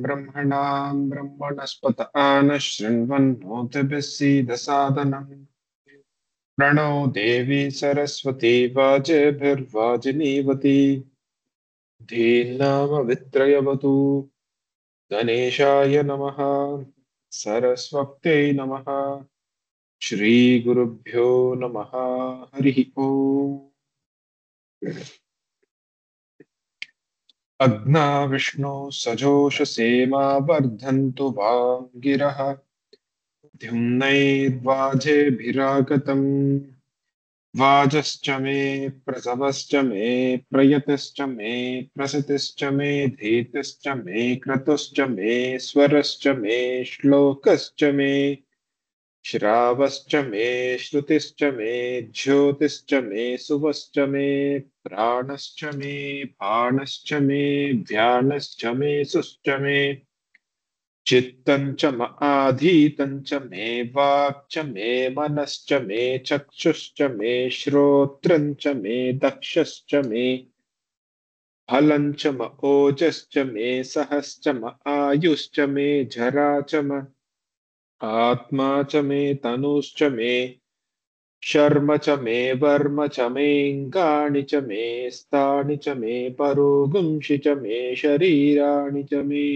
ब्रह्मणां ब्रह्मणस्पत आनः शृण्वन्नोतिभिः सीदसादनम् प्रणो देवी सरस्वती वाजेभिर्वाजिनीवती धीर्नामवित्रयवतु गणेशाय नमः सरस्वत्यै नमः श्रीगुरुभ्यो नमः हरिः ओम् अग्ना विष्णु सजोषसेमा वर्धन्तु वाङ्गिरः द्युम्नैर्वाजेभिरागतम् वाजश्च मे प्रसवश्च मे प्रयतश्च मे प्रसतिश्च मे धीतिश्च मे क्रतुश्च मे स्वरश्च मे श्लोकश्च मे श्रावश्च मे श्रुतिश्च मे ज्योतिश्च मे सुवश्च मे प्राणश्च मे बाणश्च मे व्यानश्च मे सुश्च मे चित्तं च आधीतं च मे वाक् च मे मनश्च मे चक्षुश्च मे श्रोत्रं च मे दक्षश्च मे फलं च म ओजश्च मे सहश्च म आयुश्च मे जरा च म आत्मा च मे तनुश्च मे शर्म च मे वर्म च मेऽङ्गानि च मे स्थानि च मे परोगुंषि च मे शरीराणि च मे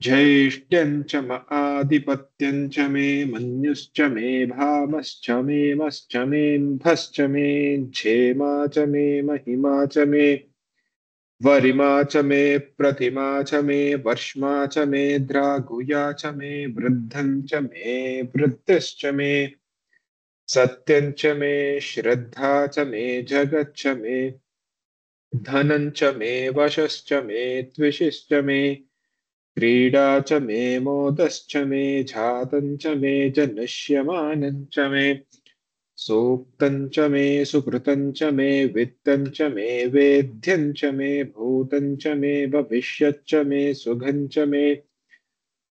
ज्येष्ठ्यं च म आधिपत्यं च मे मन्युश्च मे भामश्च मे मश्च मेऽम्भश्च मे क्षेमा च मे महिमा च मे वरिमा च मे प्रतिमा च मे वर्ष्मा च मे द्रागुया च मे वृद्धं च मे वृद्धिश्च मे सत्यं च मे श्रद्धा च मे जगच्च मे धनं च मे वशश्च मे त्विषिश्च मे क्रीडा च मे मोदश्च मे जातं च मे जनिष्यमानं च मे सूक्तं च मे सुकृतं च मे वित्तं च मे वेद्यं च मे भूतं च मे भविष्यच्च मे सुखं च मे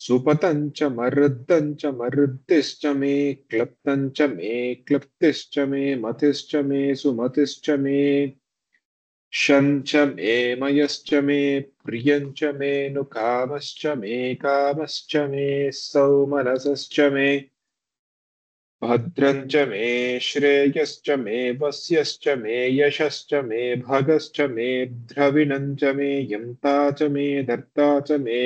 सुपतं च मरुद्धं च मरुद्दिश्च मे क्लप्तं च मे क्लृप्तिश्च मे मतिश्च मे सुमतिश्च मे शं च मे मयश्च मे प्रियं च मे नुकामश्च मे कामश्च मे सौमनसश्च मे भद्रं च मे श्रेयश्च मे वस्यश्च मे यशश्च मे भगश्च मे द्रविणं च मे यन्ता च मे धर्ता च मे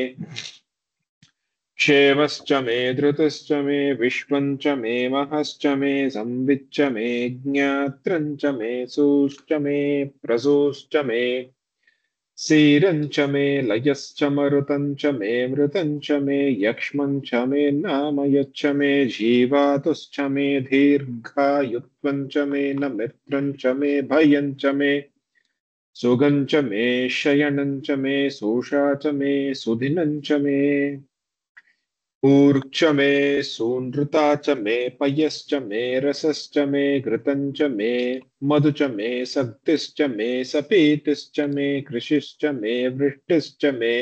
क्षेमश्च मे धृतश्च मे विश्वं च मे महश्च मे संविच्च मे ज्ञात्रं च मे सूश्च मे प्रसूश्च मे सीरं च मे लयश्च मरुतं च मे मृतं च मे यक्ष्मं च मे नामयच्च मे जीवातुश्च मे दीर्घायुत्वं च मे नमित्रं च मे भयं च मे सुगं च मे शयनं च मे सोषा च मे सुदिनं च मे ऊर्क्ष मे सूनृता च मे पयश्च मे रसश्च मे घृतं च मे मधु च मे सक्तिश्च मे सपीतिश्च मे कृषिश्च मे वृष्टिश्च मे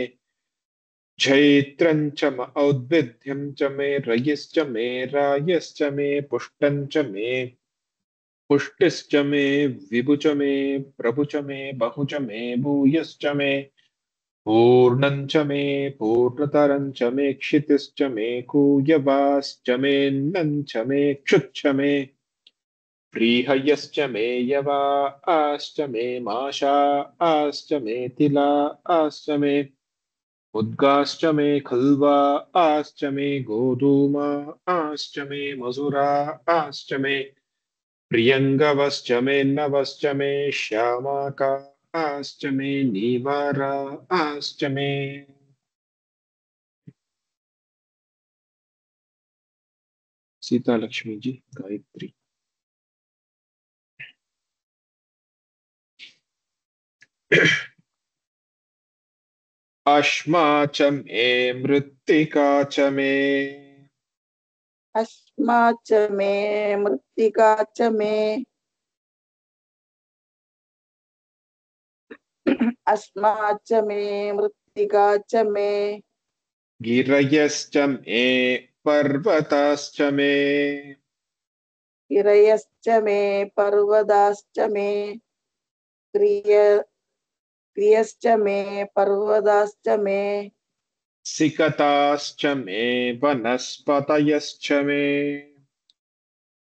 जैत्रं च म औद्भिद्यं च मे रयिश्च मे रायश्च मे पुष्टं च मे पुष्टिश्च मे विभु च मे प्रभु च मे बहु च मे भूयश्च मे पूर्णं च मे पूर्णतरं च मे क्षितिश्च मे कूयवाश्च मेऽन्नं च मे क्षुच्च मे व्रीहयश्च मे यवा आश्च मे माशा आश्च मे तिला आश्च मे उद्गाश्च मे खल्वा आश्च मे गोधूमा आश्च मे मसुरा आश्च मे प्रियङ्गवश्च मे नवश्च मे श्यामाका आश्च मे नीवारा आश्च मे सीता लक्ष्मी जी गायत्री। अश्मा च मे मृत्तिका च मे अस्मा च मे मृत्तिका च मे अस्मा च मे मृत्तिका च मे गिरयश्च मे पर्वताश्च मे गिरयश्च मे पर्वताश्च मे क्रियश्च मे पर्वताश्च मे सिकताश्च मे वनस्पतयश्च मे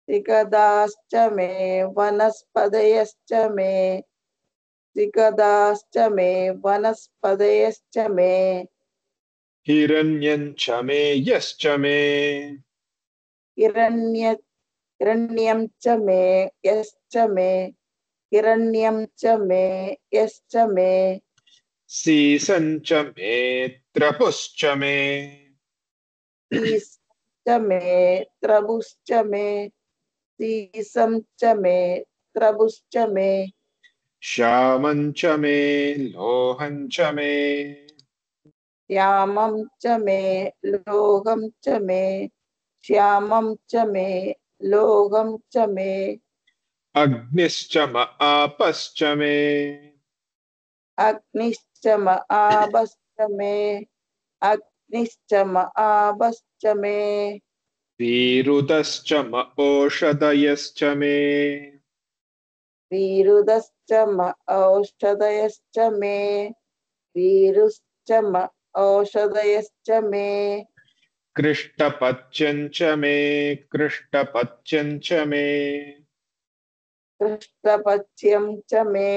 त्रिकदाश्च मे वनस्पतयश्च मे त्रिकदाश्च मे वनस्पतयश्च मे हिरण्यञ्च मे यश्च मे हिरण्य हिरण्यं च मे यश्च मे हिरण्यं च मे यश्च मे सीसञ्च मे त्रपुश्च मे तीश्च मे त्रबुश्च मे तीसं च मे त्रबुश्च मे श्यामञ्च मे लोहञ्च मे श्यामं च मे लोहं च मे श्यामं च मे लोहं च मे अग्निश्च म आपश्च मे अग्निश्च म आबश्च मे अग्निश्च म आबश्च मे वीरुदश्च म ओषधयश्च मे वीरुदश्च म औषधयश्च मे वीरुश्च म औषधयश्च मे कृष्टपच्यञ्च मे कृष्टपच्यञ्च मे कृष्णपथ्यं च मे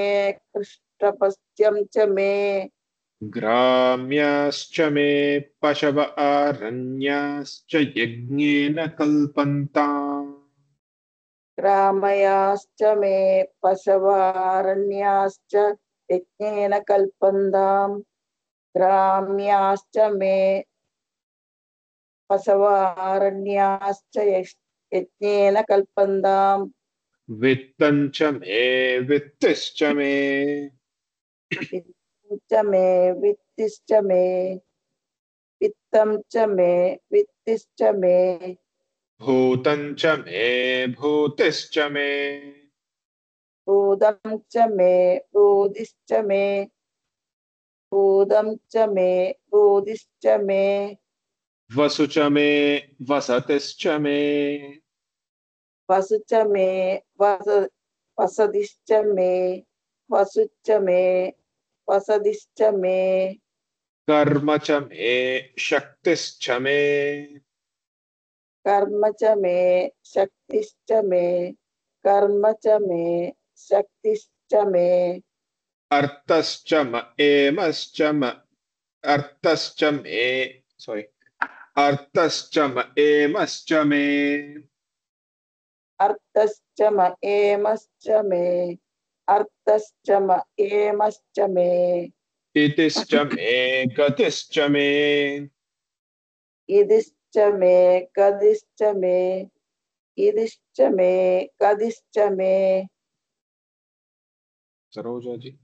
कृष्णपथ्यं च मे ग्राम्याश्च मे पशव आरण्याश्च यज्ञेन कल्पन्ताम् ग्रामयाश्च मे पशवारण्याश्च यज्ञेन कल्पन्ताम् ग्राम्याश्च मे पशवारण्याश्च यज्ञेन कल्पन्ताम् वित्तञ्च मे वित्तिश्च मे वित्तं च मे वित्तिश्च मे वित्तं च मे वित्तिश्च मे भूतञ्च मे भूतिश्च मे भूतं च मे भूतिश्च मे भूतं च मे भूतिश्च मे वसु च मे वसतिश्च मे वसु च मे वस वसतिश्च मे वसु च मे वसतिश्च मे कर्म च मे शक्तिश्च मे कर्म च मे शक्तिश्च मे कर्म च मे शक्तिश्च मे अर्थश्च म एमश्च म अर्थश्च मे सॉरी अर्थश्च म एमश्च मे अर्थश्च म एमश्च मे अर्थश्च म एमश्च मे इतिश्च मे गतिश्च मे इदिश्च मे गदिश्च मे इदिश्च मे गदिश्च मे सरोजा जी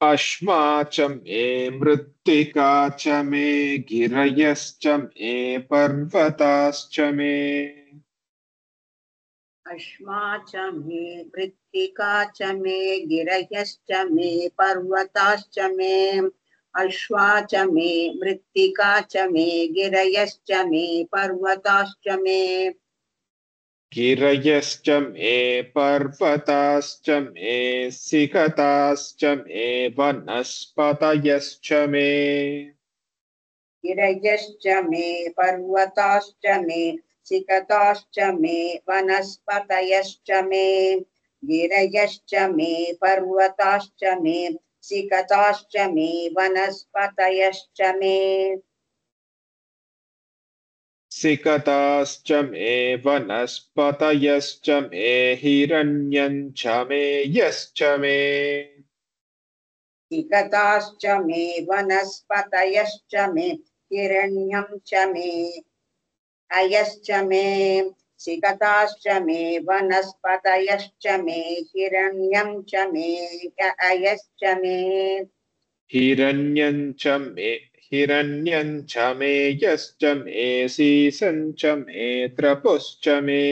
अश्मा च मे मृत्तिका च मे गिरयश्च मे पर्वताश्च मे अश्मा च मे मृत्तिका च मे गिरयश्च मे पर्वताश्च मे अश्वा च मे मृत्तिका च मे गिरयश्च मे पर्वताश्च मे गिरयश्च मे पर्वताश्च मे सिकताश्च मे वनस्पतयश्च मे गिरयश्च मे पर्वताश्च मे सिकताश्च मे वनस्पतयश्च मे गिरयश्च मे पर्वताश्च मे सिकताश्च मे वनस्पतयश्च मे सिकताश्च मे वनस्पतयश्च मे हिरण्यञ्च मे यश्च मे सिकताश्च मे वनस्पतयश्च मे हिरण्यं च मे अयश्च मे सिकताश्च मे वनस्पतयश्च मे हिरण्यं च मे अयश्च मे हिरण्यञ्च मे हिरण्यञ्च मे यश्च मे सीसञ्च मे त्रपुश्च मे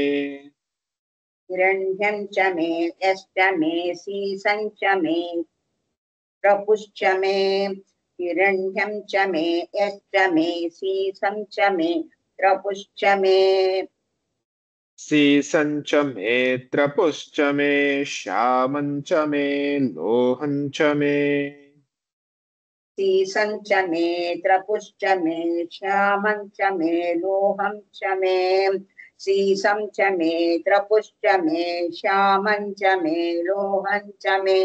हिरण्यं च मे यश्च मे सीसं च मे प्रपुश्च मे हिरण्यं च मे यश्च मे सीसं च मे प्रपुश्च मे सीसं च मे त्रपुश्च मे श्यामं च मे लोहं च मे सीसं च मे त्रपुश्च मे श्यामं च मे लोहं च मे सीसं च मे त्रपुश्च मे श्यामं च मे लोहं च मे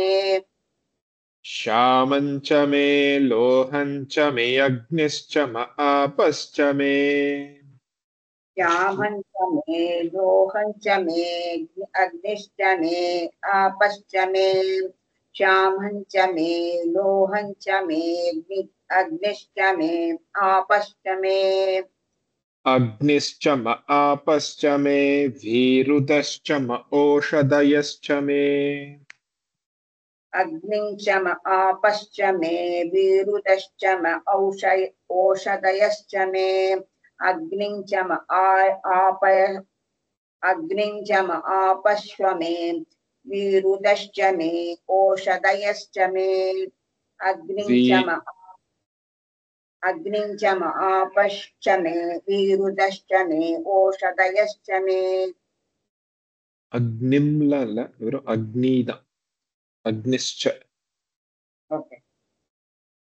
श्यामं च मे लोहं च मे अग्निश्च म आपश्च मे श्यामं च मे लोहं च मे अग्निश्च मे आपश्च मे श्यामं च मे लोहं च मे अग्निश्च मे आपश्च मे अग्निश्च म आपश्च मे वीरुदश्च म ओषधयश्च मे अग्निं च म आपश्च मे विरुदश्च म ओषधयश्च मे अग्निं च म आपय अग्निं च म आपश्व मे विरुदश्च मे ओषधयश्च मे अग्निं वी च म अग्निं च म आपश्च मे विरुदश्च मे ओषधयश्च मे अग्निम्लल अग्नीद अग्निश्च ओके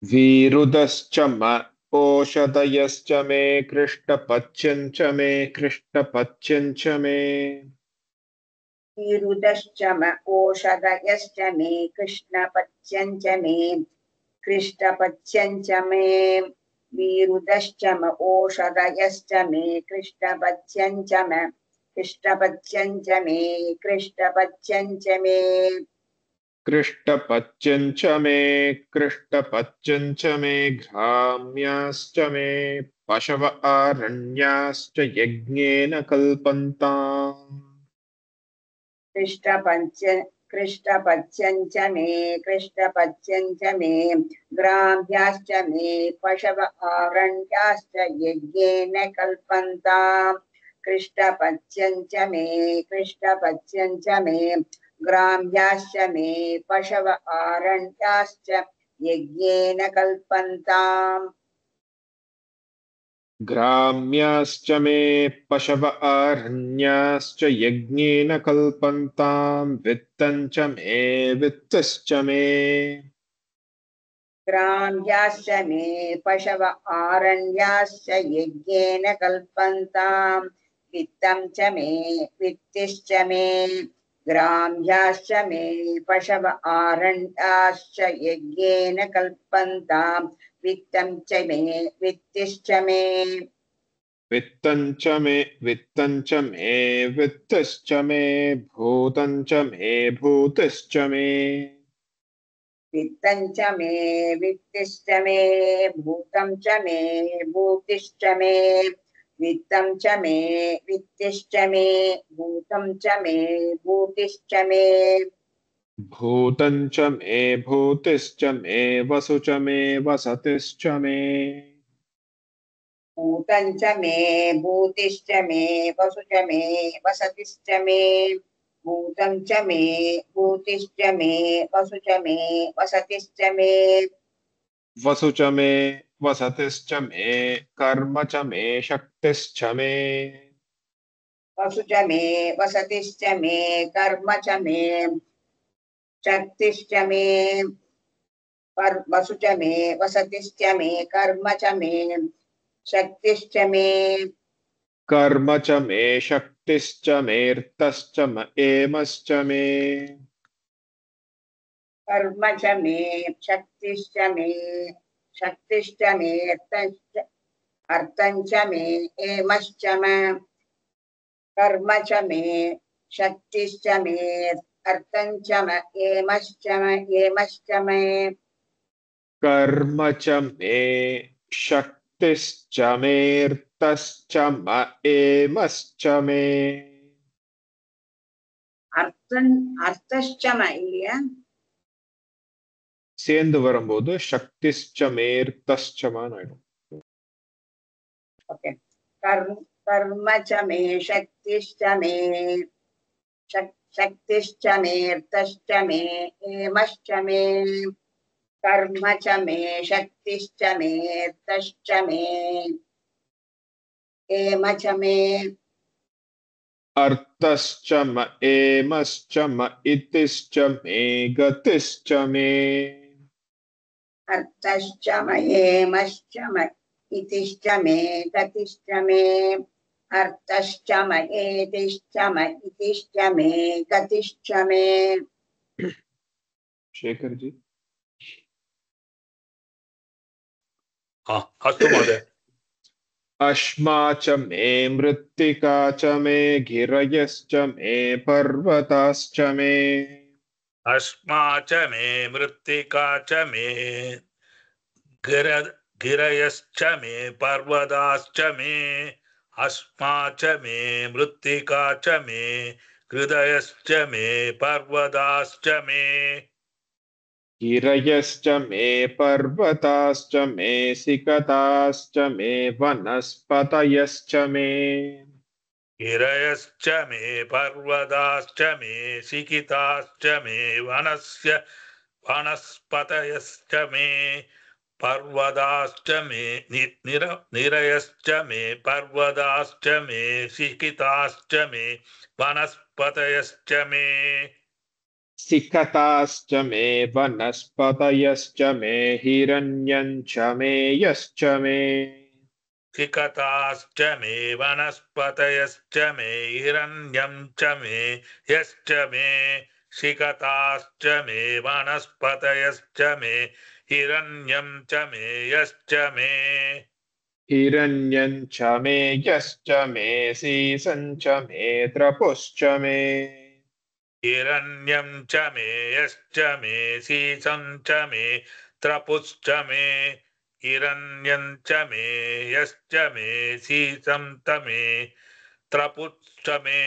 वीरुदश्च म ओषधयश्च मे कृष्टपच्यं च मे कृष्टपच्यं च मे विरुदश्च म ओषधयश्च मे कृष्णपच्यं च मे कृष्णपच्यं च मे विरुदश्च म ओषधयश्च मे कृष्णपच्यं च म कृष्णपच्यं च मे कृष्णपच्यं च मे कृष्टपच्यं च मे कृष्टपच्यं च मे घ्राम्याश्च मे पशव आरण्याश्च यज्ञेन कल्पन्ताम् कृष्णपच्यं च मे कृष्णपच्यं च मे ग्राम्याश्च मे पशव आरण्याश्च यज्ञेन कल्पन्ताम् कृष्णपच्यं च मे कृष्णपच्यं च मे ग्राम्याश्च मे पशव आरण्याश्च यज्ञेन कल्पन्ताम् ग्राम्याश्च मे पशव आरण्याश्च यज्ञेन कल्पन्ताम् वित्तं च मे वित्तश्च मे ग्राम्याश्च मे पशव आरण्याश्च यज्ञेन कल्पन्ताम् वित्तं च मे वित्तिश्च मे ग्राम्याश्च मे पशव आरण्याश्च यज्ञेन कल्पन्ताम् वित्तं च मे वित्तिश्च मे वित्तं च मे वित्तं च मे वित्तश्च मे भूतं च मे भूतिश्च मे वित्तं च मे वित्तिश्च मे भूतं च मे भूतिश्च मे वित्तं च मे वित्तिश्च मे भूतं च मे भूतिश्च मे भूतं च मे भूतिश्च मे वसु च मे वसतिश्च मे भूतं च मे भूतिश्च मे वसु च मे वसतिश्च मे भूतं च मे भूतिश्च मे वसु च मे वसतिश्च मे वसु च मे वसतिश्च मे कर्म च मे शक्तिश्च मे वसु च मे वसतिश्च मे कर्म च मे शक्तिश्च मे वसु च मे वसतिश्च मे कर्म च मे शक्तिश्च मे कर्म च मे शक्तिश्च मेऽर्थश्च म एमश्च मे कर्म च मे शक्तिश्च मे शक्तिश्च मे अर्थं च मे एमश्च मे कर्म च मे शक्तिश्च मे अर्थं च मे एमश्च मे कर्म च मे शक्तिश्च मेऽर्थश्च म एमश्च मे अर्थश्च मे இல்லையா சேர்ந்து வரும்போது சக்திஷ்ட மேர்த்தஷ்டமான்னு ஆயிடும் ओके कर्म च मे शक्तिश्च मे शक्तिश्च मेऽर्थश्च मे एमश्च मे कर्म च मे शक्तिश्च मेऽर्थश्च मे एम च मे अर्थश्च म एमश्च म इतिश्च मे गतिश्च मे अर्थश्च मयेमश्च म इतिश्च मे गतिश्च मे अर्थश्च मयेतिश्च म इतिश्च मे गतिश्च मे शेखर जी अस्तु महोदय अश्मा च मे मृत्तिका च मे गिरयश्च मे पर्वताश्च मे अस्मा च मे मृत्तिका च मे गिरयश्च मे पर्वताश्च मे अस्मा च मे मृत्तिका च मे हृदयश्च मे पर्वताश्च मे गिरयश्च मे पर्वताश्च मे सिकताश्च मे वनस्पतयश्च मे गिरयश्च मे पर्वताश्च मे सिकिताश्च मे वनस्पतयश्च मे पर्वताश्च मे निरयश्च मे पर्वताश्च मे सिकिताश्च मे वनस्पतयश्च मे सिकताश्च मे वनस्पतयश्च मे हिरण्यञ्च मे यश्च मे सिकताश्च मे वनस्पतयश्च मे हिरण्यं च मे यश्च मे सिकताश्च मे वनस्पतयश्च मे हिरण्यं च मे यश्च मे हिरण्यञ्च मे यश्च मे सीसञ्च मे त्रपुश्च मे हिरण्यं च मे यश्च मे सीसं च मे त्रपुश्च मे हिरण्यं च मे यश्च मे सीसं त मे त्रपुश्च मे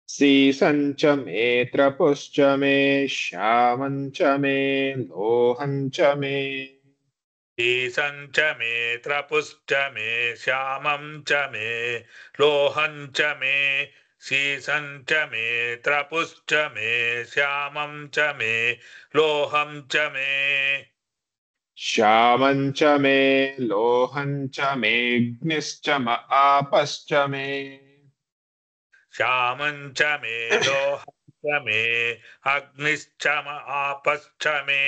सीसञ्च मे त्रपुश्च मे श्यामञ्च मे लोहञ्च मे सीसं च मे त्रपुश्च मे श्यामं च मे लोहं च मे सीसं च मे त्रपुश्च मे श्यामं च मे लोहं च मे श्यामञ्च मे लोहञ्च मेऽग्निश्च म आपश्च मे श्यामं च मे लोहं च मे अग्निश्च म आपश्च मे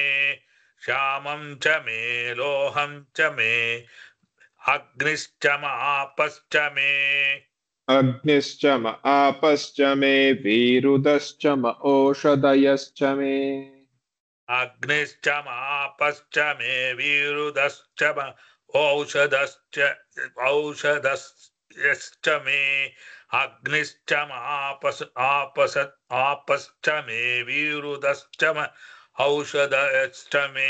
श्यामं च मे लोहं च मे अग्निश्च म आपश्च मे अग्निश्च म आपश्च मे वीरुदश्च म ओषधयश्च मे अग्निश्च म आपश्च मे विरुदश्च म औषधश्च मे अग्निश्च म आपश्च मे विरुदश्च म औषधश्च मे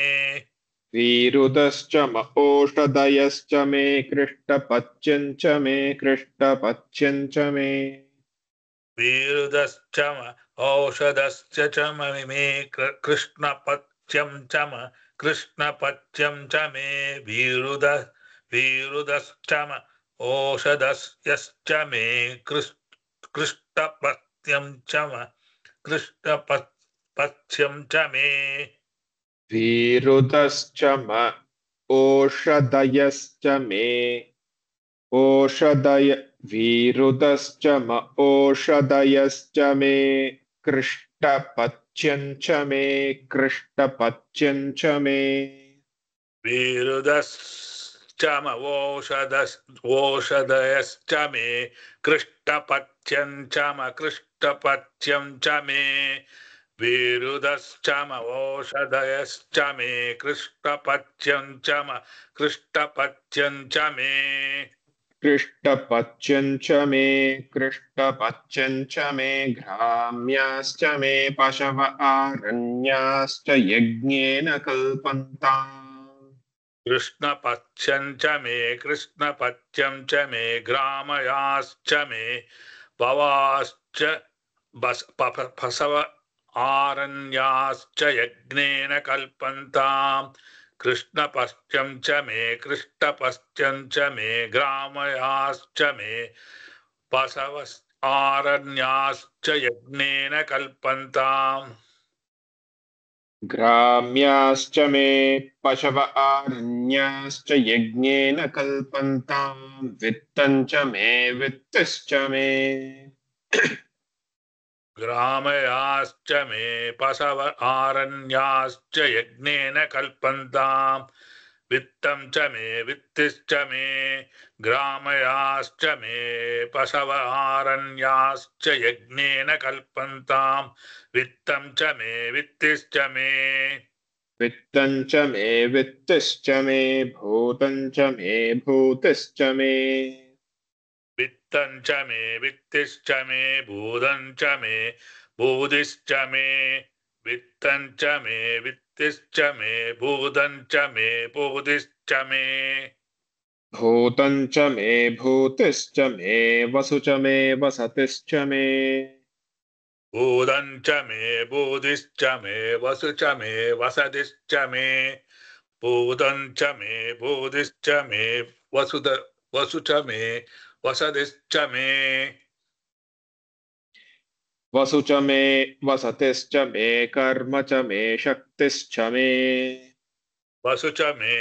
वीरुदश्च म ओषधयश्च मे कृष्टपच्यञ्च मे कृष्टपच्यञ्च मे विरुदश्च म औषधश्च च मे कृष्णपत्यं च म कृष्णपत्यं च मे विरुदश्च म औषधस्यश्च मे कृष्णपत्यं च म कृष्णपत्यं च मे वीरुदश्च म ओषधयश्च मे ओषधय वीरुदश्च म ओषधयश्च मे कृष्टपच्यञ्च मे कृष्टपच्यञ्च मे विरुदश्च म ओषधयश्च मे कृष्णपत्यं च म कृष्णपत्यं च मे विरुदश्च म ओषधयश्च मे कृष्णपत्यं च म कृष्णपत्यं च मे कृष्टपच्यञ्च मे कृष्टपच्यञ्च मे घ्राम्याश्च मे पशव आरण्याश्च यज्ञेन कल्पन्ताम् कृष्णपत्यं च मे कृष्णपत्यं च मे ग्रामयाश्च मे भवाश्च फसव आरण्याश्च यज्ञेन कल्पन्ताम् कृष्णपत्यं च मे कृष्णपत्यं च मे ग्रामयाश्च मे बसव आरण्याश्च यज्ञेन कल्पन्ताम् ग्राम्याश्च मे पशव आरण्याश्च यज्ञेन कल्पन्ताम् वित्तञ्च मे वित्तश्च मे ग्रामयाश्च मे पशव आरण्याश्च यज्ञेन कल्पन्ताम् वित्तं च मे वित्तिश्च मे ग्रामयाश्च मे पशव आरण्याश्च यज्ञेन कल्पन्ताम् वित्तं च मे वित्तिश्च मे वित्तं च मे वित्तिश्च मे भूतं च मे भूतिश्च मे वित्तं च मे वित्तिश्च मे भूतं च मे भूदिश्च मे वित्तं च मे वित्तिश्च मे भूतं च मे भूदिश्च मे भूतं च मे भूतिश्च मे वसु च मे वसतिश्च मे भूतं च मे भूदिश्च मे वसु च मे वसतिश्च मे भूतं च मे भूदिश्च मे वसु च मे वसतिश्च मे वसु च मे वसतिश्च मे कर्म च मे शक्तिश्च मे वसु च मे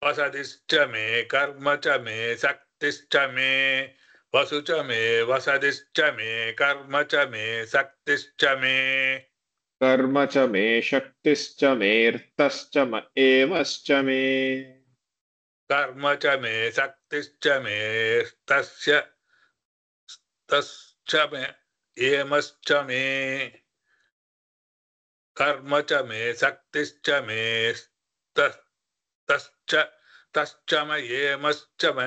वसतिश्च मे कर्म च मे शक्तिश्च मे वसु च मे वसतिश्च मे कर्म च मे शक्तिश्च मे कर्म च मे शक्तिश्च मेऽर्थश्च म एवश्च मे कर्म च मे शक्तिश्च मे तस्य तश्च मे एमश्च मे कर्म च मे शक्तिश्च मे तश्च तश्च म एमश्च मे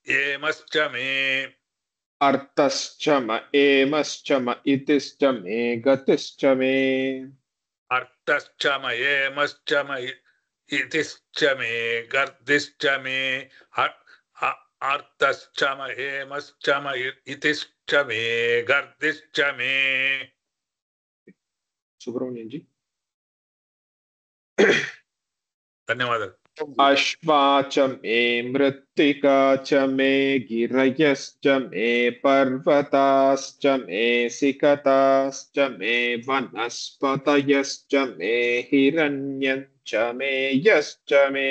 एमश्च मे अर्थश्च म एमश्च म इतिश्च मे गतिश्च मे अर्थश्च म एमश्च म इतिश्च मे गर्दिश्च मे अर्थश्च म एमश्च म इतिश्च मे गर्दिश्च मे सुब्रमण्यन जी धन्यवाद अश्वा च मे मृत्तिका च मे गिरयश्च मे पर्वताश्च मे सिकताश्च मे वनस्पतयश्च मे हिरण्यं च मे यश्च मे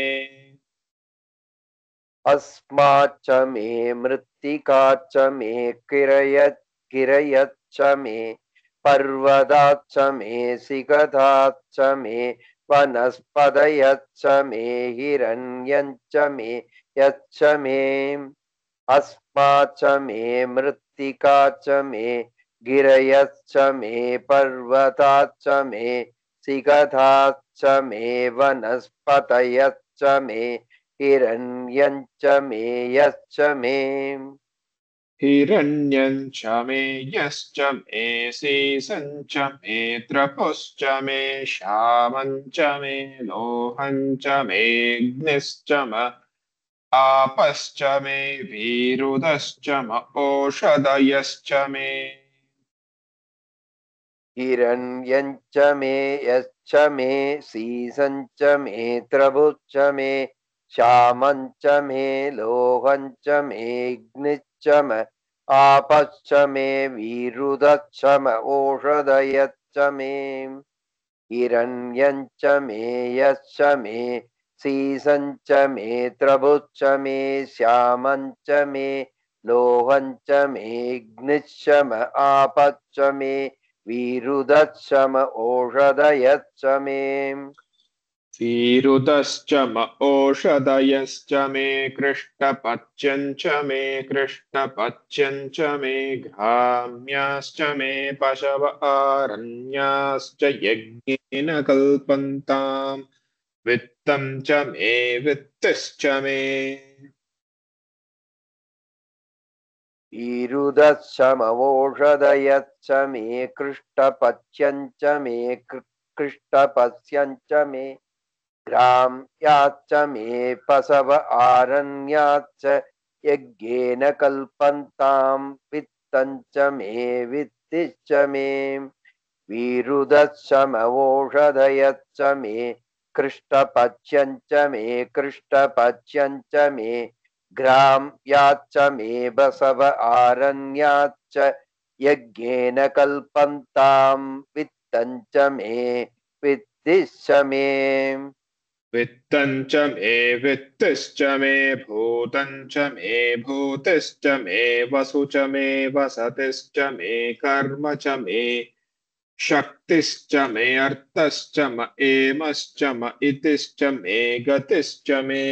अस्माच्च मे मृत्तिका च मे गिरयच्च मे पर्वताच्च मे सिगधाच्च मे वनस्पतयच्च मे हिरण्यञ्च मे यच्च मे अस्माच्च मे मृत्तिका च मे गिरयच्च मे पर्वताच्च मे सिगधाच्च मे वनस्पतयच्च मे हिरण्यञ्च मे यच्च मे हिरण्यं च मे यश्च मे सीसं च मे त्रपुश्च मे श्यामं च मे लोहं च मेऽग्निश्च म आपश्च मे वीरुदश्च म ओषधयश्च मे हिरण्यञ्च मे यच्च मे सीसञ्च मे त्रभुश्च मे श्यामञ्च मे लोहञ्च मेऽग्निश्च म आपश्च मे वीरुदच्च म ओषधयच्च मे हिरण्यञ्च मे यच्च मे सीसञ्च मे त्रभुश्च मे श्यामञ्च मे लोहञ्च मेऽग्निश्च म आपच्च मे वीरुदच्च म ओषधयच्च मे वीरुदश्च म ओषधयश्च मे कृष्णपच्यं च मे कृष्णपच्यं च मे घ्राम्याश्च मे पशव आरण्याश्च यज्ञेन कल्पन्ताम् वित्तं च मे वित्तिश्च मे वीरुदच्च म ओषधयच्च मे कृष्णपच्यञ्च मे कृष्णपच्यञ्च मे ग्राम्याच्च मे पशव आरण्याच्च यज्ञेन कल्पन्तां वित्तञ्च मे वित्तिश्च मे वीरुदच्च म ओषधयच्च मे कृष्णपच्यञ्च मे कृष्णपच्यञ्च मे ग्राम्याच्च मे बसव आरण्याच्च यज्ञेन कल्पन्तां वित्तञ्च मे वित्तिश्च मे वित्तं च मे वित्तिश्च मे भूतं च मे भूतिश्च मे वसु च मे वसतिश्च मे कर्म च मे शक्तिश्च मे अर्थश्च म एमश्च म इतिश्च मे गतिश्च मे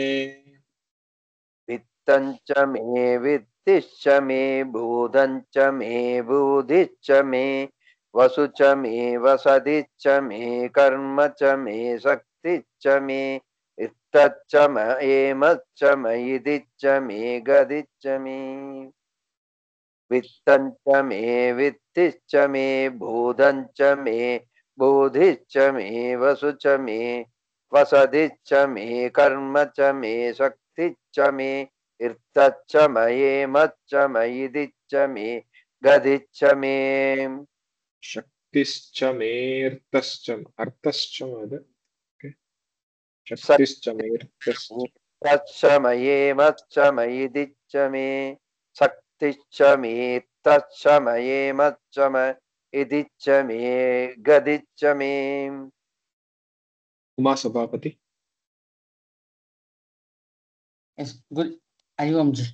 वित्तं च मे वित्तिश्च मे भूतं च मे बुद्धिश्च मे वसु च मे वसतिश्च मे कर्म च मे शक्तिश्च मे इत्तच्च म एमच्च म इदिच्च मे गदिच्च मे वित्तं च मे वित्तिश्च मे भूतं च मे बुद्धिश्च मे वसु च मे वसतिश्च मे कर्म च मे शक्तिश्च मे इत्तच्च मयेमच्च मयिदिच्च मे गदिच्च मे शक्तिश्च मेऽर्थश्च अर्थश्च मद शक्तिश्च मेऽर्थश्च तच्च मयेमच्च मयिदिच्च मे शक्तिश्च मे तच्च मयेमच्च मयिदिच्च मे गदिच्च मे उमा सभापति Yes, good. Hariom ji.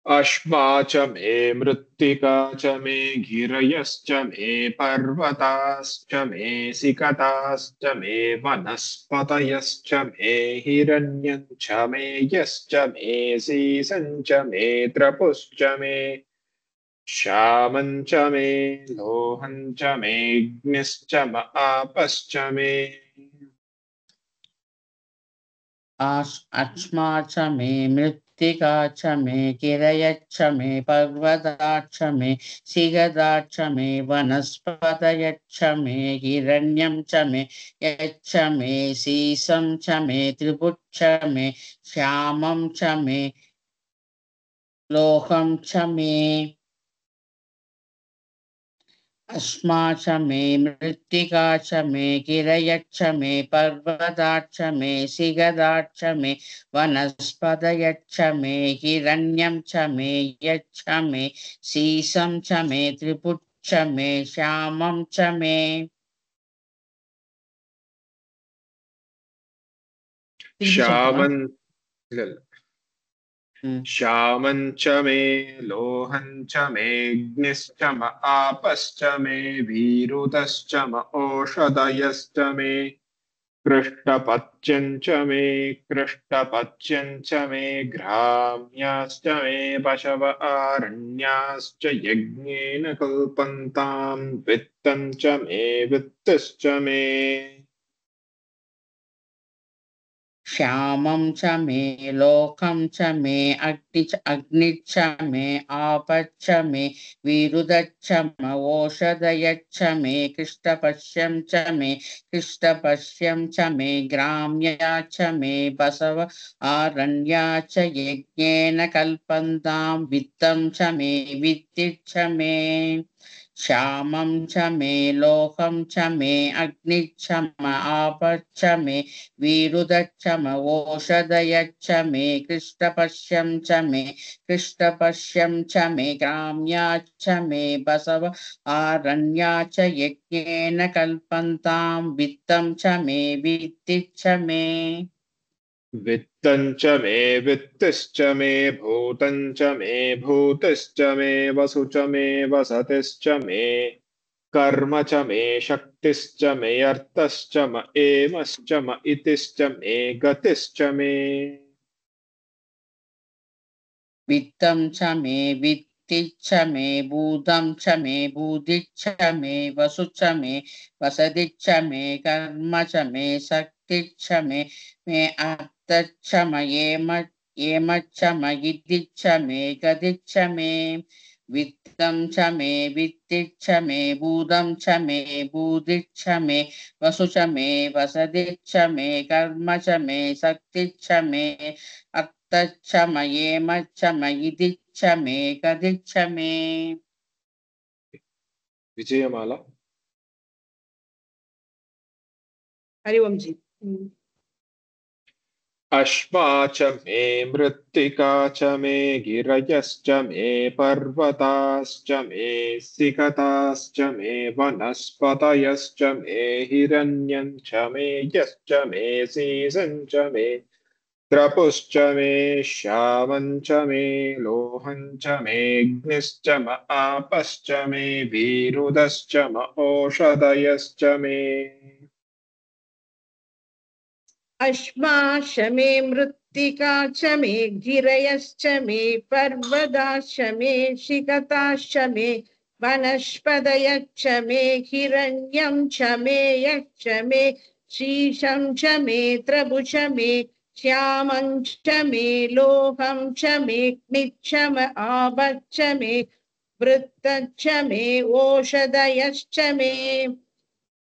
Asma च मे मृत्तिका च मे गिरयश्च मे पर्वताश्च मे सिकताश्च मे वनस्पतयश्च मे हिरण्यं च मे यश्च मे सीसं च मे त्रपुश्च मे श्यामं च मे लोहं च मे अग्निश्च म आपश्च मे Achma cha me, mrittika cha me, kirayat cha me, parvata cha me, sigada cha me, vanaspatayat cha me, hiranyam cha me, yat cha me, sisam cha me, triput cha me, shyamam cha me, loham cha me. अस्मा च मे मृत्तिका च मे गिरयच्च मे पर्वताच्च मे सिगदाच्च मे वनस्पतयच्च मे हिरण्यं च मे यच्च मे सीसं च मे त्रिपुच्च मे श्यामं च मे श्यामं श्यामं च मे लोहं च मेऽग्निश्च म आपश्च मे वीरुतश्च म ओषधयश्च मे कृष्टपत्यं च मे घ्राम्याश्च मे पशव आरण्याश्च यज्ञेन कल्पन्तां वित्तं च मे वित्तश्च मे श्यामं च मे लोकं च मे अग्निच्च मे आपच्च मे विरुदच्च म ओषधयच्च मे कृष्टपश्यं च मे कृष्टपश्यं च मे ग्राम्या च मे बसव आरण्या च यज्ञेन कल्पन्तां वित्तं च मे वित्तिच्च मे श्यामं च मे लोकं च मे अग्निच्च म आपच्च मे विरुदच्च म ओषधयच्च मे कृष्टपश्यं च मे कृष्टपश्यं च मे ग्राम्याच्च मे बसव आरण्या च यज्ञेन कल्पन्तां वित्तं च मे वित्तिच्च मे वित्तं च मे वित्तिश्च मे भूतं च मे भूतिश्च मे वसु च मे वसतिश्च मे कर्म च मे शक्तिश्च मे अर्थश्च म एमश्च म इतिश्च मे गतिश्च मे वित्तं च मे वित्तिच्च मे भूतं च मे बुद्धिच्च मे वसु च मे वसतिच्च मे कर्म च मे शक्तिच्च मे अर्थच्च येमच्च मयिदिच्च मे गदिच्च मे वित्तं च मे वित्तिच्च मे भूतं च मे बुद्धिच्च मे वसु च मे वसतिच्च मे कर्म च मे शक्तिच्च मे अत्तच्च मयेमच्च मयिदिच्च मे गदिच्च मे विजयमाला हरिओम जी। अश्मा च मे मृत्तिका च मे गिरयश्च मे पर्वताश्च मे सिकताश्च मे वनस्पतयश्च मे हिरण्यं च मे यश्च मे सीसं च मे त्रपुश्च मे श्यामं च मे लोहं च मे अग्निश्च म आपश्च मे वीरुदश्च म ओषधयश्च मे अश्माश मे मृत्तिका च मे गिरयश्च मे पर्वताश्च मे शिखताश्च मे वनस्पतयश्च मे हिरण्यं च मे यश्च मे शीशं च मे त्रभुच मे श्यामं च मे लोहं च मे अग्निश्च म आपश्च मे वृत्तश्च मे ओषधयश्च मे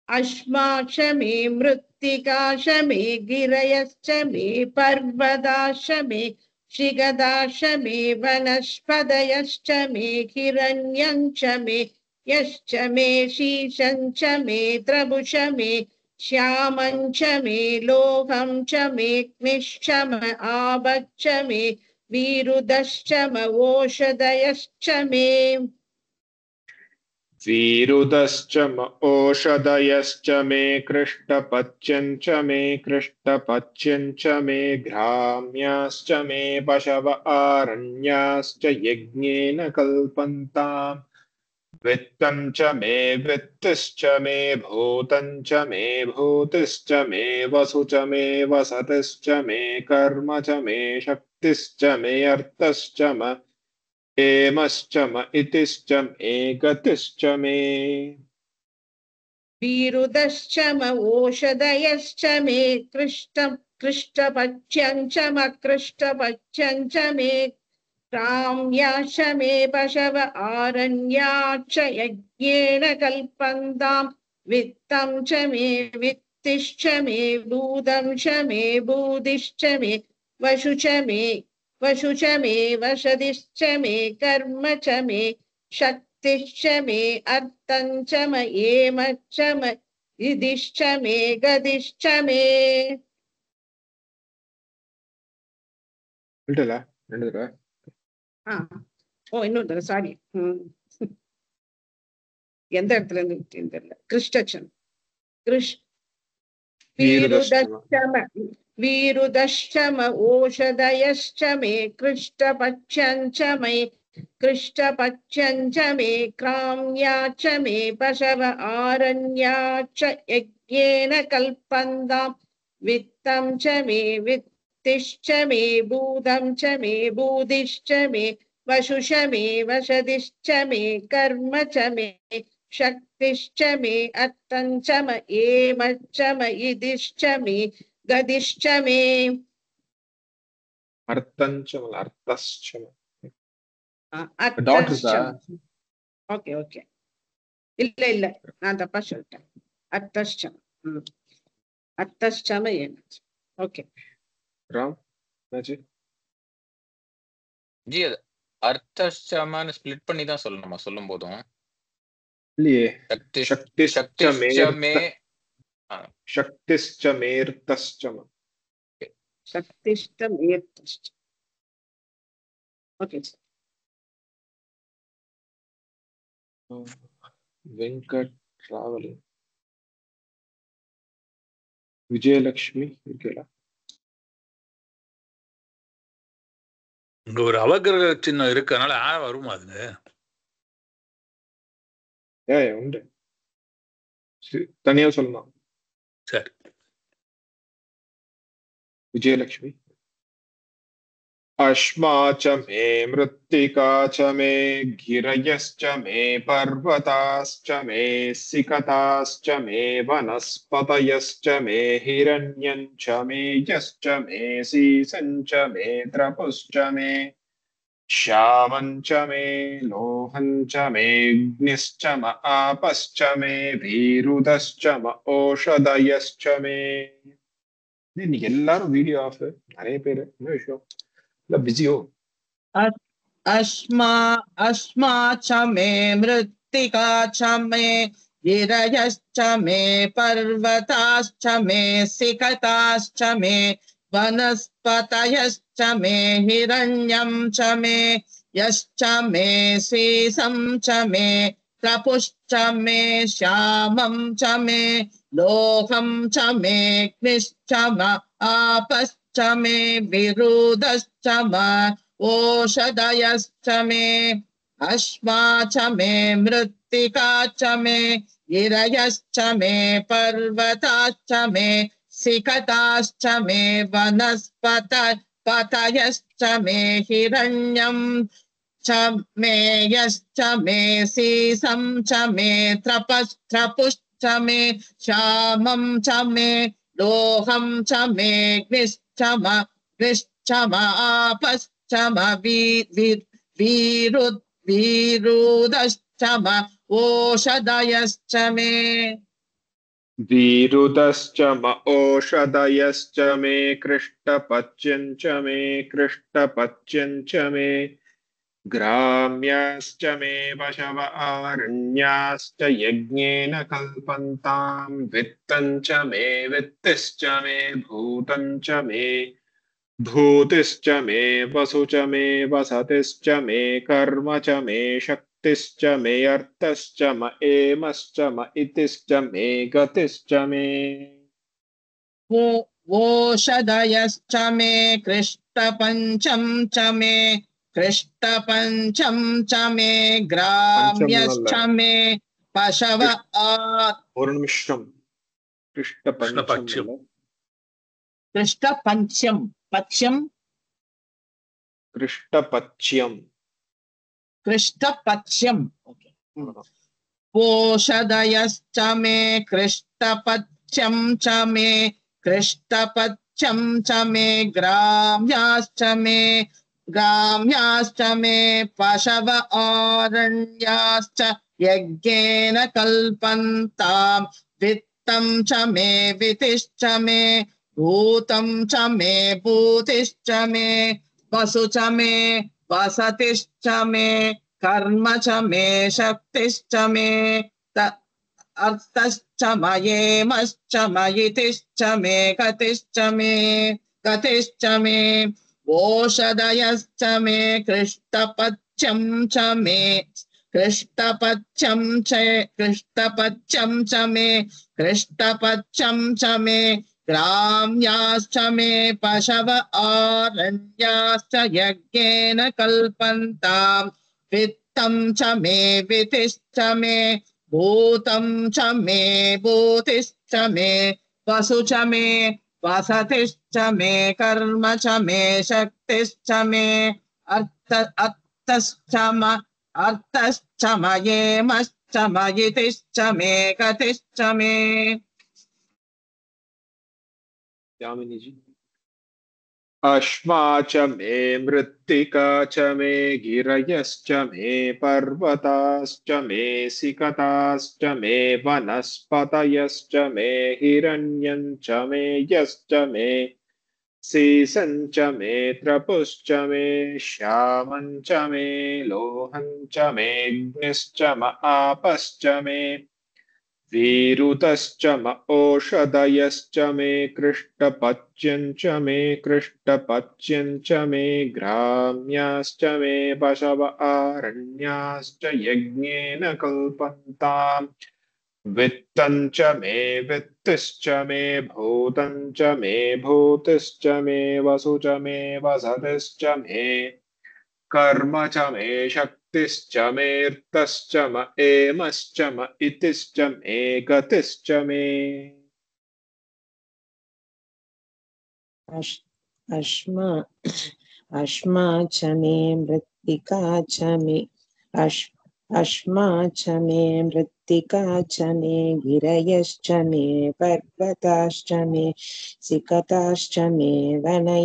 अश्माश मे मृत्तिकाश मे गिरयश्च मे पर्वताश्च मे शिखदाश्च मे वनस्पतयश्च मे हिरण्यं च मे यश्च मे शीशं च मे त्रभुष मे श्यामं च मे लोहं च मे अग्निश्च म आपश्च मे वीरुदश्च म ओषधयश्च मे वीरुदश्च म ओषधयश्च मे कृष्टपच्यं च मे कृष्टपच्यं च मे घ्राम्याश्च मे पशव आरण्याश्च यज्ञेन कल्पन्ताम् वित्तं च मे वित्तिश्च मे भूतं च मे भूतिश्च मे वसु च मे वसतिश्च मे कर्म च मे शक्तिश्च मे अर्थश्च म एमश्च म इतिश्च मे गतिश्च मे वीरुदश्च म ओषधयश्च मे कृष्टपच्यं च म कृष्टपच्यं च मे राम्याश्च मे पशव आरण्याश्च यज्ञेन कल्पन्तां वित्तं च मे वित्तिश्च मे भूतं च मे भूतिश्च मे वशु च मे वसतिश्च मे कर्म च मे शक्तिश्च मे अर्थं च म एमच्च म इदिश्च मे गतिश्च मे விட்டல ரெண்டு தடவை ஓ இன்னொரு தடவை சாரி எந்த இடத்துல இருந்து விட்டேன்னு தெரியல கிருஷ்ணச்சம் वीरुदश्चम ओषधयश्च मे कृष्टपच्यं च मे कृष्टपच्यं च मे क्राम्या च मे पशव आरण्या च यज्ञेन कल्पन्तां वित्तं च मे वित्तिश्च मे भूतं च मे भूतिश्च मे वशुष मे वसतिश्च मे कर्म च मे शक्तिश्च मे अर्थं च म एमच्च म इदिश्च मे गतिश्च मे அர்த்தஞ்ச அர்த்தஸ்ச अर्थश्च ओके ओके இல்ல இல்ல நான் தப்பா சொல்லிட்டேன் அர்த்தஷ்டம் அர்த்தஷ்டம ஏனாச்சு ஓகே ராம் என்னாச்சு ஜி அது அர்த்தஷ்டமான்னு ஸ்பிளிட் பண்ணி தான் சொல்லணுமா சொல்லும் போதும் இல்லையே சக்திஷ்டமே शक्तिश्च मेऽर्थश्च शक्तिष्टमेर्तश्च ओके வெங்கட் டிராவலிங் விஜயலட்சுமி இருக்கல இங்க ஒரு அவகிரக சின்னம் இருக்கனால வருமா அதுங்க உண்டு தனியா சொல்லலாம் சரி विजयलक्ष्मी अश्मा च मे मृत्तिका च मे गिरयश्च मे पर्वताश्च मे सिकताश्च मे वनस्पतयश्च मे हिरण्यं च मे यश्च मे सीसं च मे त्रपुश्च मे श्यामं च मे लोहं च मे अग्निश्च म आपश्च मे वीरुदश्च म ओषधयश्च मे இன்னைக்கு எல்லாரும் வீடியோ ஆஃப் நிறைய பேர் என்ன விஷயம் இல்ல பிஸியோ अस्मा च मे मृत्तिका च मे गिरयश्च मे पर्वताश्च मे सिकताश्च मे वनस्पतयश्च मे हिरण्यं च मे यश्च मे शेषं च मे त्रपुश्च मे श्यामं च मे लोहं च मे अग्निश्च आपश्च मे विरुदश्च मे ओषधयश्च मे अश्वा च मे मृत्तिका च मे गिरयश्च मे पर्वताश्च मे सिकताश्च मे वनस्पतयश्च मे हिरण्यं च मे यश्च मे शेषं च मे त्रपुश्च मे श्यामं च मे लोहं च मे अग्निश्च मे आपश्च मे वीरुदश्च मे ओषधयश्च मे वीरुदश्च म ओषधयश्च मे कृष्टपच्यं च मे कृष्टपच्यं च मे ग्राम्याश्च मे पशव आरण्याश्च यज्ञेन कल्पन्तां वित्तं च मे वित्तिश्च मे भूतं च मे भूतिश्च मे वसु च मे वसतिश्च मे कर्म च मे शक्तिश्च मे अर्थश्च म एमश्च म इतिश्च मे गतिश्च मे ओषधयश्च मे कृष्टपञ्चं च मे कृष्टपञ्चं च मे ग्राम्यश्च मे पशव पूर्णमिश्रं कृष्टपञ्चं कृष्टपञ्चं पच्यं कृष्टपच्यं ओषधयश्च मे कृष्टपच्यं च मे कृष्टपच्यं च मे ग्राम्याश्च मे पशव आरण्याश्च यज्ञेन कल्पन्तां वित्तं च मे वितिश्च मे भूतं च मे भूतिश्च मे वसु च मे वसतिश्च मे कर्म च मे शक्तिश्च मे अर्थश्च मयेमश्च मयितिश्च मे गतिश्च मे ओषधयश्च मे कृष्टपच्यं च मे कृष्टपच्यं च मे कृष्टपच्यं च मे ग्राम्याश्च मे पशव आरण्याश्च यज्ञेन कल्पन्तां वित्तं च मे वितिश्च मे भूतं च मे भूतिश्च मे वसु च मे वसतिश्च मे कर्म च मे शक्तिश्च मे अर्थश्च मयेमश्च मयितिश्च मे गतिश्च मे यामिनी जी अश्वा च मे मृत्तिका च मे गिरयश्च मे पर्वताश्च मे सिकताश्च मे वनस्पतयश्च मे हिरण्यं च मे यश्च मे शेषं च मे त्रपुश्च मे श्यामं च मे लोहं च मे अग्निश्च म आपश्च मे वीरुतश्च म ओषधयश्च मे कृष्टपच्यं च मे कृष्टपच्यं च मे ग्राम्याश्च मे पशव आरण्याश्च यज्ञेन कल्पन्ताम् वित्तं च मे वित्तिश्च मे भूतं च मे भूतिश्च मे वसु च मे वसतिश्च मे कर्म च मे शक्तिश्च मेऽर्थश्च म एमश्च म इतिश्च मे गतिश्च मे अश्मा च मे मृत्तिका च मे अश्मा च मे मृत्तिका च मे गिरयश्च मे पर्वताश्च मे सिकताश्च मे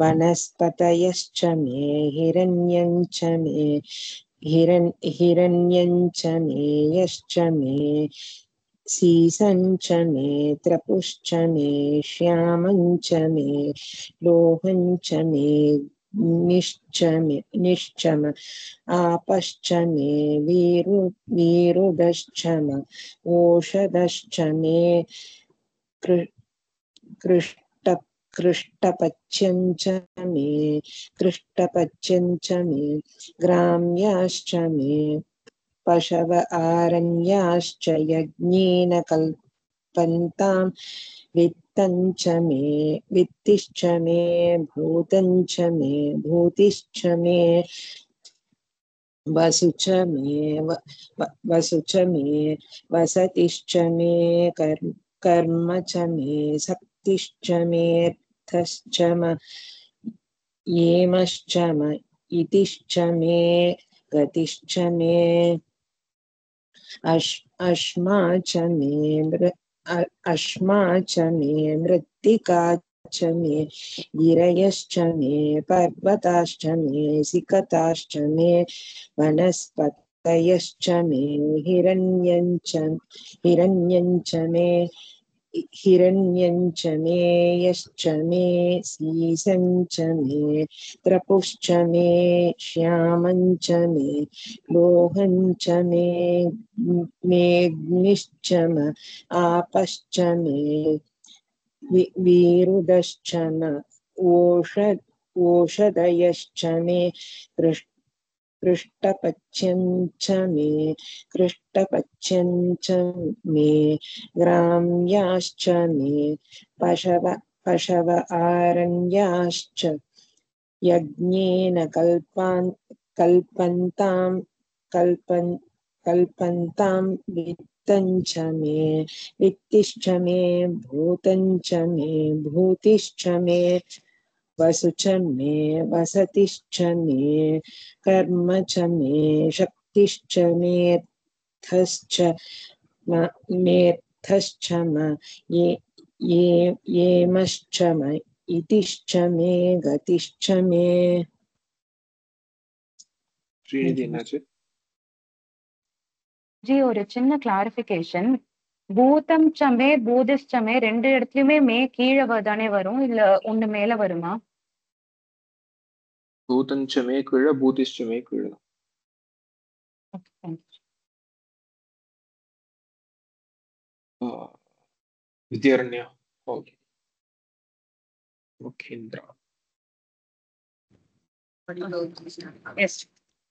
वनस्पतयश्च मे हिरण्यं च मे हिरण्यं च मे यश्च मे शेषं च मे त्रपुश्च मे श्यामं च मे लोहं च मे निश्चम आपश्च मे वीरुदश्च मे ओषधश्च मे कृष्टपच्यं च मे ग्राम्याश्च मे पशव आरण्याश्च यज्ञेन कल्पन्तां वित्तिश्च मे भूतञ्च मे भूतिश्च मे वसुच मे वसतिश्च मे कर्म च मे शक्तिश्च मेऽर्थश्च येमश्च इतिश्च मे गतिश्च मे अश्मा च मे मृत्तिका च मे गिरयश्च मे पर्वताश्च मे सिकताश्च मे वनस्पतयश्च मे हिरण्यञ्च मे यश्च मे सीसञ्च मे त्रपुश्च मे श्यामञ्च मे लोहञ्च मे मेघ्निश्च आपश्च मे वीरुदश्च ओषधयश्च मे कृष्टपच्यञ्च मे ग्राम्याश्च मे पशव आरण्याश्च यज्ञेन कल्पन्तां वित्तञ्च मे वित्तिश्च मे भूतञ्च मे भूतिश्च मे वसुच मे वसतिश्च मे कर्म च मे शक्तिश्च मेऽर्थश्च येमश्च इतिश्च मे गतिश्च मे ஸ்ரீநிதி என்னாச்சு? ஜி ஒரு சின்ன கிளாரிபிகேஷன். பூதம் சமே பூதிஷ்டமே ரெண்டு இடத்துலயுமே மே கீழே தானே வரும், இல்ல ஒண்ணு மேல வருமா? பூதஞ்சமே கீழே பூதிஷ்டமே கீழே. வித்யாரண்யா. ஓகே. முகேந்திரா. Yes.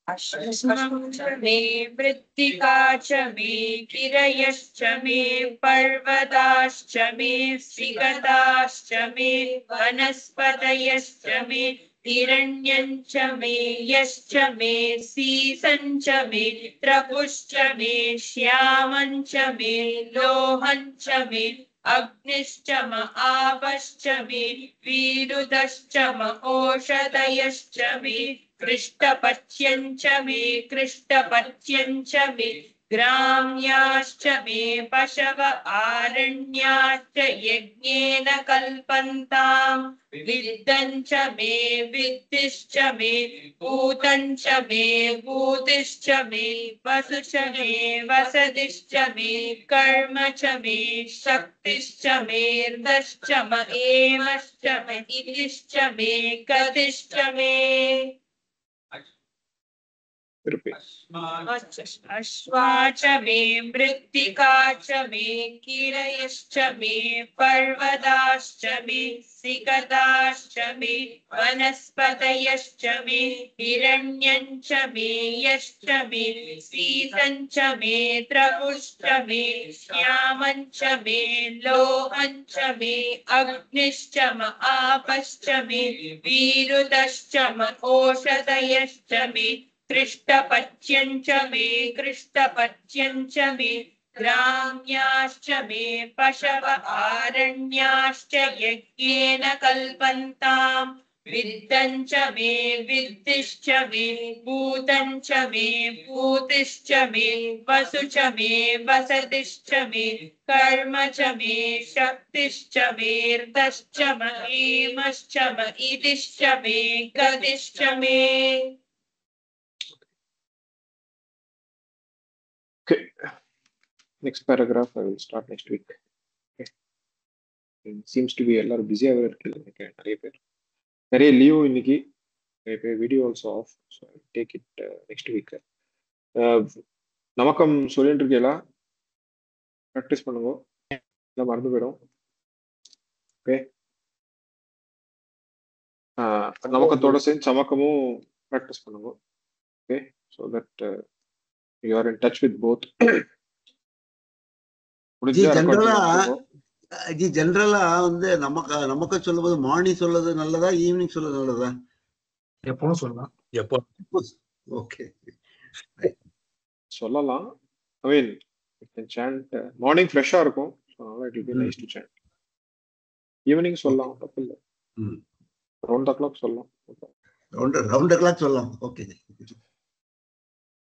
अश्वं च मे मृत्तिका च मे गिरयश्च मे पर्वताश्च मे सिकताश्च मे वनस्पतयश्च मे हिरण्यञ्च मे यश्च मे सीसञ्च मे त्रपुश्च मे श्यामञ्च मे लोहञ्च मे अग्निश्च आपश्च मे वीरुदश्च ओषधयश्च मे कृष्टपच्यञ्च मे ग्राम्याश्च मे पशव आरण्याश्च यज्ञेन कल्पन्तां विद्धञ्च मे वित्तिश्च मे भूतञ्च मे भूतिश्च मे वसुच मे वसतिश्च मे कर्म च मे शक्तिश्च मेऽर्थश्च एमश्च इतिश्च मे गतिश्च मे अश्वा च मे मृत्तिका च मे गिरयश्च मे पर्वताश्च मे सिकताश्च मे वनस्पतयश्च मे हिरण्यञ्च मे यश्च मे सीसञ्च मे त्रपुश्च मे श्यामञ्च मे लोहञ्च मे अग्निश्च आपश्च मे वीरुदश्च ओषधयश्च मे कृष्टपच्यञ्च मे ग्राम्याश्च मे पशव आरण्याश्च यज्ञेन कल्पन्तां विद्धञ्च मे वित्तिश्च मे भूतञ्च मे भूतिश्च मे वसुच मे वसतिश्च मे कर्म च मे शक्तिश्च मेऽर्थश्च एमश्च इतिश्च मे गतिश्च मे. Okay. Next paragraph I will start next week. Okay. It seems to be எல்லாரும் பிஸியாக இருக்கு நிறைய பேர். நிறைய லீவ் இன்னைக்கு, நிறைய பேர் video also off. So take it next week. நமக்கம் சொல்லிட்டு இருக்கலாம், ப்ராக்டிஸ் பண்ணுங்க, எல்லாம் மறந்து போயிடும். ஓகே. நமக்கத்தோட சேர்ந்து சமக்கமும் ப்ராக்டிஸ் பண்ணுங்க. Okay, so that you are in touch with both. ஜென்ரலா வந்து நமக்கு சொல்லுவது மார்னிங் சொல்றது நல்லதா, ஈவினிங் சொல்றது நல்லதா? எப்பவும் சொல்லலாம். எப்போ ஓகே, சொல்லலாம். ஐ மீன் சாண்ட் மார்னிங் ஃப்ரெஷ்ஷா இருக்கும், so it will be nice to சாண்ட். ஈவினிங் சொல்லலாம், தப்பு இல்லை. ரவுண்ட் த கிளாக் சொல்லலாம். ரவுண்ட் த கிளாக் சொல்லலாம். ஓகே,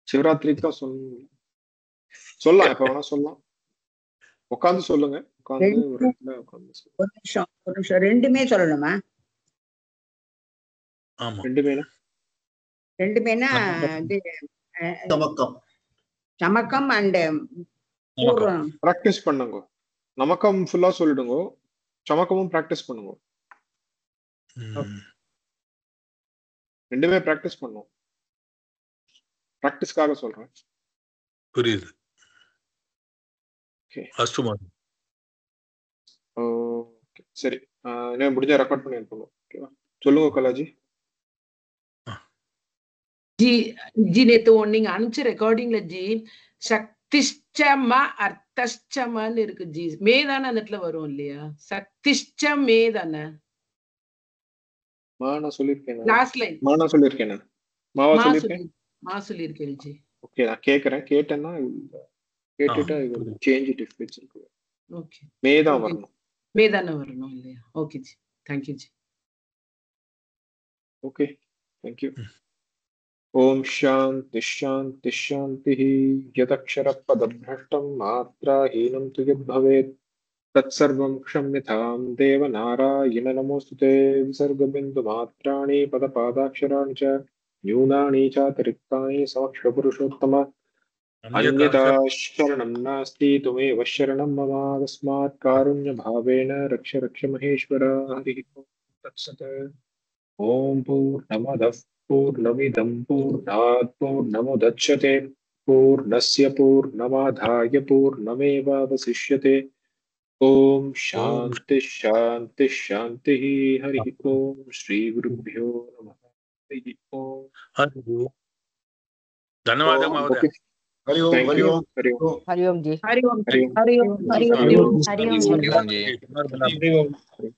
சிவராத்திரிக்கு தான் சொல்லலாம். எப்ப வேணா சொல்லலாம். உட்காந்து சொல்லுங்க. உட்காந்து ஒரு இடத்துல உட்காந்து ஒரு நிமிஷம் ரெண்டுமே சொல்லணுமா? ஆமா, ரெண்டுமேனா இது சமக்கம் அண்ட் பிராக்டிஸ் பண்ணுங்க. நமக்கம் ஃபுல்லா சொல்லிடுங்க, சமக்கமும் பிராக்டிஸ் பண்ணுங்க. ரெண்டுமே பிராக்டிஸ் பண்ணும். பிராக்டிஸ்க்காக சொல்றேன். புரியுது. ஓகே, சரி. என்ன முடிஞ்சா ரெக்கார்ட் பண்ணி அனுப்பணும். ஓகேவா? சொல்லுங்க கலாஜி. ஜி நேத்து நீங்க அனுப்பிச்ச ரெக்கார்டிங்ல ஜி சக்திஷ்டமா அர்த்தஷ்டமான்னு இருக்கு ஜி. மேதான அந்த இடத்துல வரும் இல்லையா? சக்திஷ்ட மேதான மானா சொல்லிருக்கேன். லாஸ்ட் லைன் மானா சொல்லிருக்கேன். மாவா சொல்லிருக்கேன். மா சொல்லிருக்கேன் ஜி. ஓகே, நான் கேக்குறேன். கேட்டேன்னா கேட்டுட்டா சேஞ்ச் இட் இஃப் இட்ஸ் இருக்கு. ஓகே, மேதான் வரணும். மேதான வரணும் இல்லையா? Okay ji, thank you ji. Okay, thank you. ஓம் சாந்தி சாந்தி சாந்தி. யதக்ஷர பதப்ரஷ்டம் மாத்ராஹீனம் து யத்பவேத் தத்சர்வம் க்ஷம்யதாம் தேவ நாராயண நமோஸ்துதே. விசர்கபிந்து மாத்ராணி பதபாதாக்ஷராணி ச न्यूनानि चातिरिक्तानि समक्ष पुरुषोत्तम. अन्यथा शरणं नास्ति, त्वमेव शरणं मम. तस्मात् कारुण्यभावेन रक्ष रक्ष महेश्वर. हरिः ओम् तत्सत्. ॐ पूर्णमदः पूर्णमिदं पूर्णात् पूर्णमुदच्यते पूर्णस्य पूर्णमादाय पूर्णमेवावशिष्यते. ॐ शान्ति शान्ति शान्तिः. हरिः ओम्. श्रीगुरुभ्यो नमः. धन्यवाद महोदय. हरि ओम, हरि ओम, हरि ओम, हरि ओम जी, हरि ओम, हरि ओम, हरि ओम, हरि ओम जी. हरि ओम जी.